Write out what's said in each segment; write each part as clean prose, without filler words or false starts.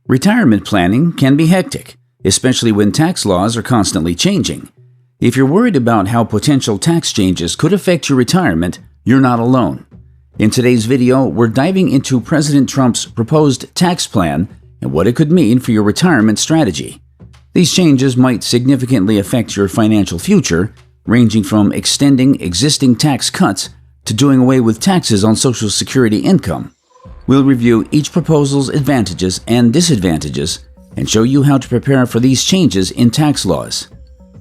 Retirement planning can be hectic, especially when tax laws are constantly changing. If you're worried about how potential tax changes could affect your retirement, you're not alone. In today's video, we're diving into President Trump's proposed tax plan and what it could mean for your retirement strategy. These changes might significantly affect your financial future, ranging from extending existing tax cuts to doing away with taxes on Social Security income. We'll review each proposal's advantages and disadvantages and show you how to prepare for these changes in tax laws.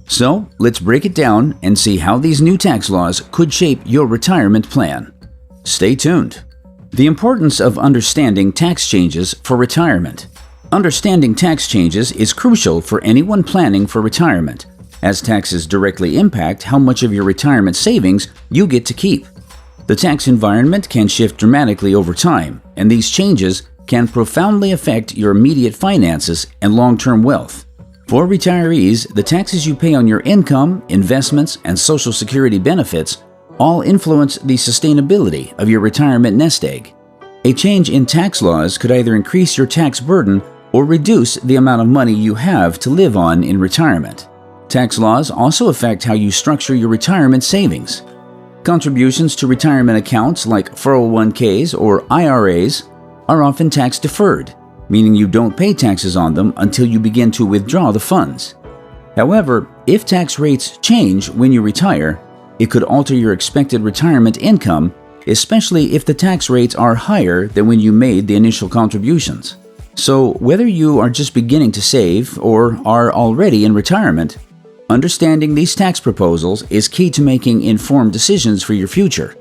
So, let's break it down and see how these new tax laws could shape your retirement plan. Stay tuned. The importance of understanding tax changes for retirement. Understanding tax changes is crucial for anyone planning for retirement, as taxes directly impact how much of your retirement savings you get to keep. The tax environment can shift dramatically over time, and these changes can profoundly affect your immediate finances and long-term wealth. For retirees, the taxes you pay on your income, investments, and Social Security benefits all influence the sustainability of your retirement nest egg. A change in tax laws could either increase your tax burden or reduce the amount of money you have to live on in retirement. Tax laws also affect how you structure your retirement savings. Contributions to retirement accounts like 401ks or IRAs are often tax deferred, meaning you don't pay taxes on them until you begin to withdraw the funds. However, if tax rates change when you retire, it could alter your expected retirement income, especially if the tax rates are higher than when you made the initial contributions. So, whether you are just beginning to save or are already in retirement, understanding these tax proposals is key to making informed decisions for your future.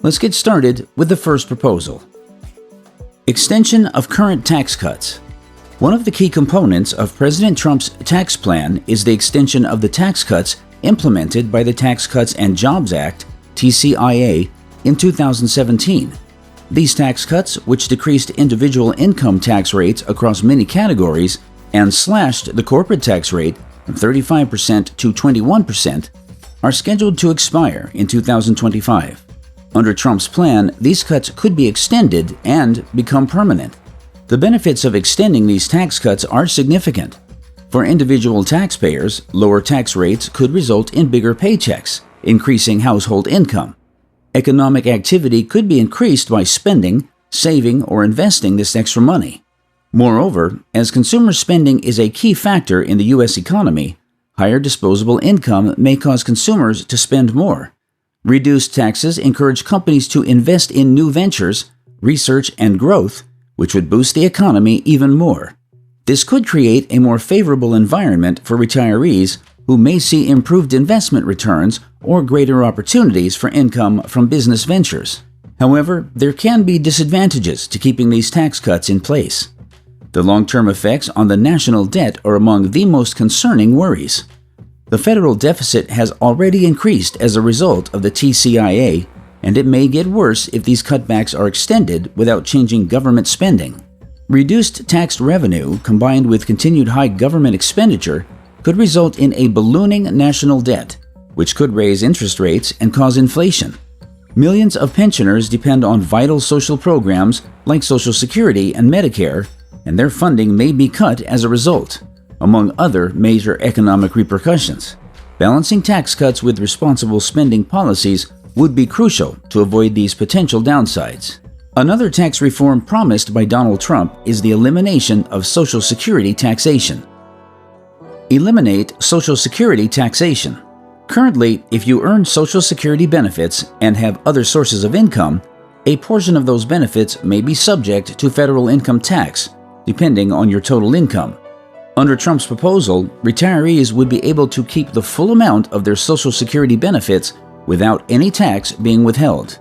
Let's get started with the first proposal. Extension of current tax cuts. One of the key components of President Trump's tax plan is the extension of the tax cuts implemented by the Tax Cuts and Jobs Act, TCIA, in 2017. These tax cuts, which decreased individual income tax rates across many categories and slashed the corporate tax rate from 35% to 21%, are scheduled to expire in 2025. Under Trump's plan, these cuts could be extended and become permanent. The benefits of extending these tax cuts are significant. For individual taxpayers, lower tax rates could result in bigger paychecks, increasing household income. Economic activity could be increased by spending, saving, or investing this extra money. Moreover, as consumer spending is a key factor in the U.S. economy, higher disposable income may cause consumers to spend more. Reduced taxes encourage companies to invest in new ventures, research, and growth, which would boost the economy even more. This could create a more favorable environment for retirees who may see improved investment returns or greater opportunities for income from business ventures. However, there can be disadvantages to keeping these tax cuts in place. The long-term effects on the national debt are among the most concerning worries. The federal deficit has already increased as a result of the TCIA, and it may get worse if these cutbacks are extended without changing government spending. Reduced tax revenue combined with continued high government expenditure could result in a ballooning national debt, which could raise interest rates and cause inflation. Millions of pensioners depend on vital social programs like Social Security and Medicare, and their funding may be cut as a result, among other major economic repercussions. Balancing tax cuts with responsible spending policies would be crucial to avoid these potential downsides. Another tax reform promised by Donald Trump is the elimination of Social Security taxation. Eliminate Social Security taxation. Currently, if you earn Social Security benefits and have other sources of income, a portion of those benefits may be subject to federal income tax, depending on your total income. Under Trump's proposal, retirees would be able to keep the full amount of their Social Security benefits without any tax being withheld.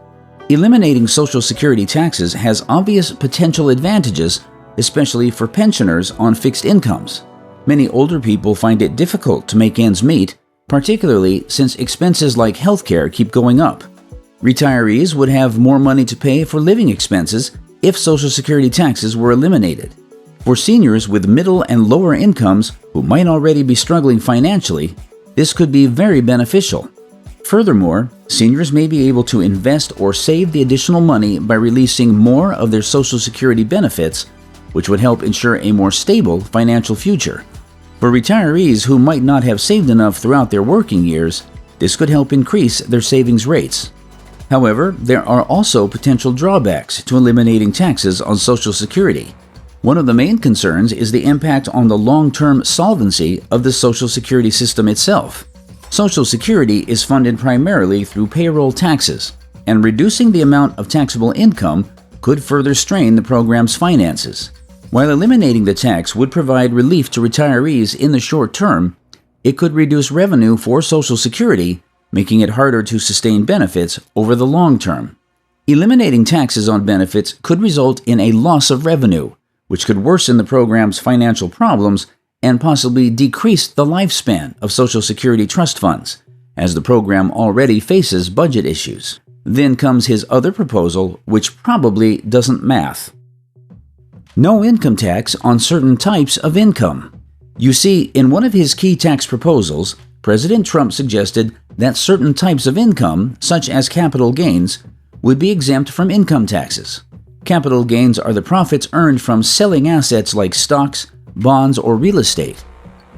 Eliminating Social Security taxes has obvious potential advantages, especially for pensioners on fixed incomes. Many older people find it difficult to make ends meet, particularly since expenses like healthcare keep going up. Retirees would have more money to pay for living expenses if Social Security taxes were eliminated. For seniors with middle and lower incomes who might already be struggling financially, this could be very beneficial. Furthermore, seniors may be able to invest or save the additional money by releasing more of their Social Security benefits, which would help ensure a more stable financial future. For retirees who might not have saved enough throughout their working years, this could help increase their savings rates. However, there are also potential drawbacks to eliminating taxes on Social Security. One of the main concerns is the impact on the long-term solvency of the Social Security system itself. Social Security is funded primarily through payroll taxes, and reducing the amount of taxable income could further strain the program's finances. While eliminating the tax would provide relief to retirees in the short term, it could reduce revenue for Social Security, making it harder to sustain benefits over the long term. Eliminating taxes on benefits could result in a loss of revenue, which could worsen the program's financial problems and possibly decrease the lifespan of Social Security trust funds, as the program already faces budget issues. Then comes his other proposal, which probably doesn't math. No income tax on certain types of income. You see, in one of his key tax proposals, President Trump suggested that certain types of income, such as capital gains, would be exempt from income taxes. Capital gains are the profits earned from selling assets like stocks, bonds, or real estate.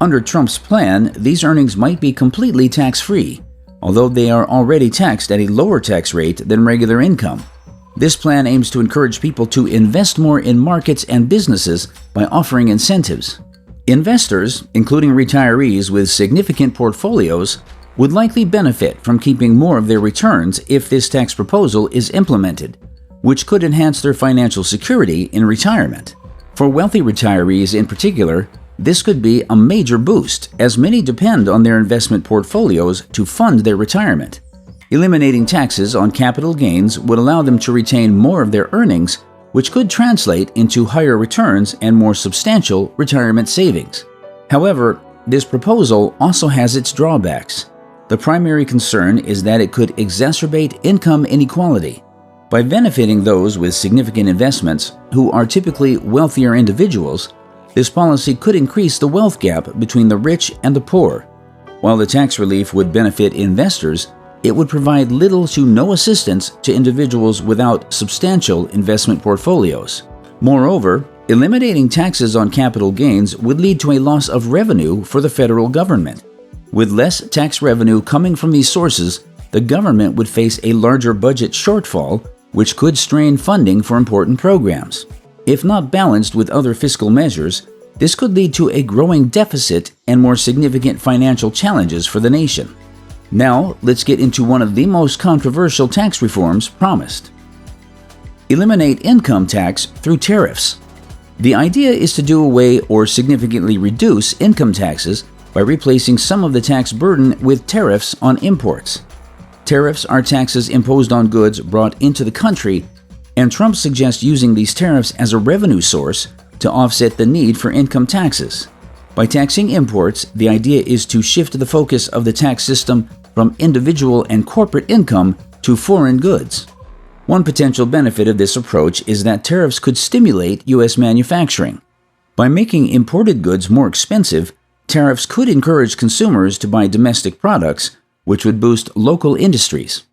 Under Trump's plan, these earnings might be completely tax-free, although they are already taxed at a lower tax rate than regular income. This plan aims to encourage people to invest more in markets and businesses by offering incentives. Investors, including retirees with significant portfolios, would likely benefit from keeping more of their returns if this tax proposal is implemented, which could enhance their financial security in retirement. For wealthy retirees in particular, this could be a major boost, as many depend on their investment portfolios to fund their retirement. Eliminating taxes on capital gains would allow them to retain more of their earnings, which could translate into higher returns and more substantial retirement savings. However, this proposal also has its drawbacks. The primary concern is that it could exacerbate income inequality. By benefiting those with significant investments, who are typically wealthier individuals, this policy could increase the wealth gap between the rich and the poor. While the tax relief would benefit investors, it would provide little to no assistance to individuals without substantial investment portfolios. Moreover, eliminating taxes on capital gains would lead to a loss of revenue for the federal government. With less tax revenue coming from these sources, the government would face a larger budget shortfall, which could strain funding for important programs. If not balanced with other fiscal measures, this could lead to a growing deficit and more significant financial challenges for the nation. Now, let's get into one of the most controversial tax reforms promised. Eliminate income tax through tariffs. The idea is to do away or significantly reduce income taxes by replacing some of the tax burden with tariffs on imports. Tariffs are taxes imposed on goods brought into the country, and Trump suggests using these tariffs as a revenue source to offset the need for income taxes. By taxing imports, the idea is to shift the focus of the tax system from individual and corporate income to foreign goods. One potential benefit of this approach is that tariffs could stimulate U.S. manufacturing. By making imported goods more expensive, tariffs could encourage consumers to buy domestic products, which would boost local industries.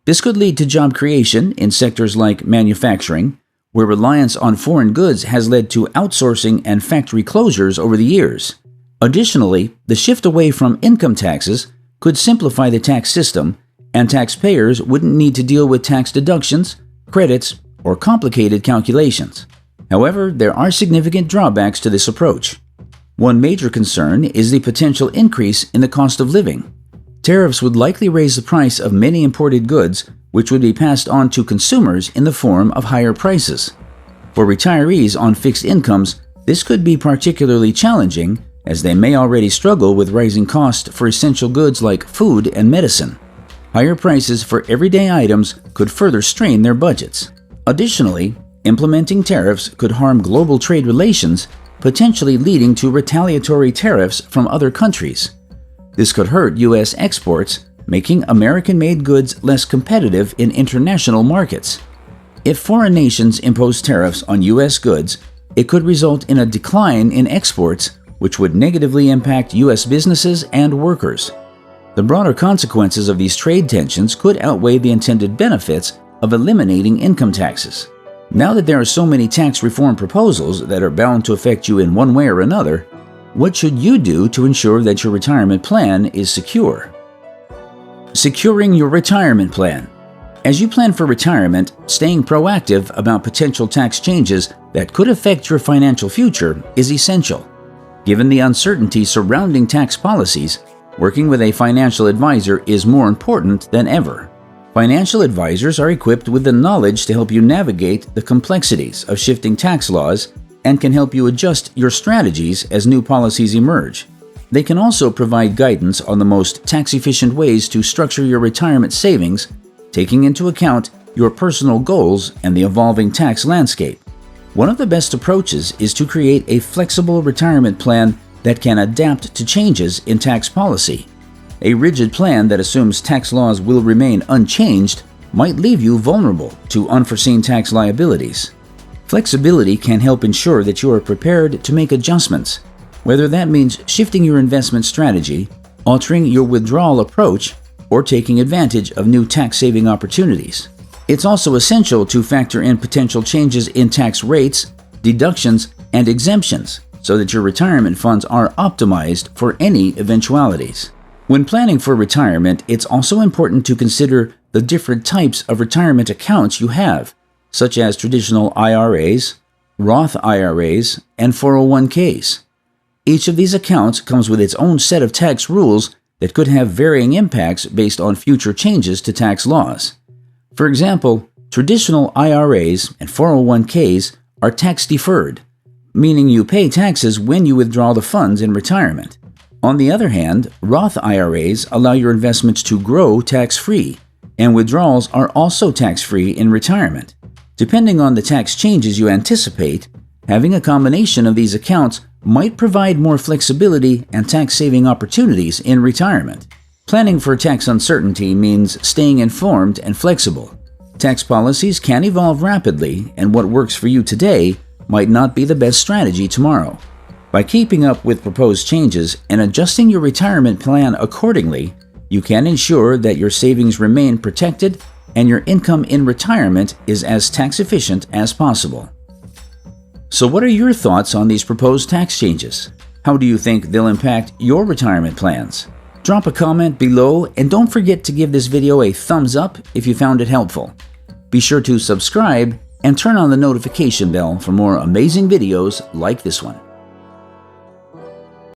This could lead to job creation in sectors like manufacturing, where reliance on foreign goods has led to outsourcing and factory closures over the years. Additionally, the shift away from income taxes could simplify the tax system, and taxpayers wouldn't need to deal with tax deductions, credits, or complicated calculations. However, there are significant drawbacks to this approach. One major concern is the potential increase in the cost of living. Tariffs would likely raise the price of many imported goods, which would be passed on to consumers in the form of higher prices. For retirees on fixed incomes, this could be particularly challenging, as they may already struggle with rising costs for essential goods like food and medicine. Higher prices for everyday items could further strain their budgets. Additionally, implementing tariffs could harm global trade relations, potentially leading to retaliatory tariffs from other countries. This could hurt U.S. exports, making American-made goods less competitive in international markets. If foreign nations impose tariffs on U.S. goods, it could result in a decline in exports, which would negatively impact U.S. businesses and workers. The broader consequences of these trade tensions could outweigh the intended benefits of eliminating income taxes. Now that there are so many tax reform proposals that are bound to affect you in one way or another, what should you do to ensure that your retirement plan is secure? Securing your retirement plan. As you plan for retirement, staying proactive about potential tax changes that could affect your financial future is essential. Given the uncertainty surrounding tax policies, working with a financial advisor is more important than ever. Financial advisors are equipped with the knowledge to help you navigate the complexities of shifting tax laws and can help you adjust your strategies as new policies emerge. They can also provide guidance on the most tax-efficient ways to structure your retirement savings, taking into account your personal goals and the evolving tax landscape. One of the best approaches is to create a flexible retirement plan that can adapt to changes in tax policy. A rigid plan that assumes tax laws will remain unchanged might leave you vulnerable to unforeseen tax liabilities. Flexibility can help ensure that you are prepared to make adjustments, whether that means shifting your investment strategy, altering your withdrawal approach, or taking advantage of new tax-saving opportunities. It's also essential to factor in potential changes in tax rates, deductions, and exemptions so that your retirement funds are optimized for any eventualities. When planning for retirement, it's also important to consider the different types of retirement accounts you have, such as traditional IRAs, Roth IRAs, and 401ks. Each of these accounts comes with its own set of tax rules that could have varying impacts based on future changes to tax laws. For example, traditional IRAs and 401ks are tax-deferred, meaning you pay taxes when you withdraw the funds in retirement. On the other hand, Roth IRAs allow your investments to grow tax-free, and withdrawals are also tax-free in retirement. Depending on the tax changes you anticipate, having a combination of these accounts might provide more flexibility and tax-saving opportunities in retirement. Planning for tax uncertainty means staying informed and flexible. Tax policies can evolve rapidly, and what works for you today might not be the best strategy tomorrow. By keeping up with proposed changes and adjusting your retirement plan accordingly, you can ensure that your savings remain protected and your income in retirement is as tax-efficient as possible. So what are your thoughts on these proposed tax changes? How do you think they'll impact your retirement plans? Drop a comment below and don't forget to give this video a thumbs up if you found it helpful. Be sure to subscribe and turn on the notification bell for more amazing videos like this one.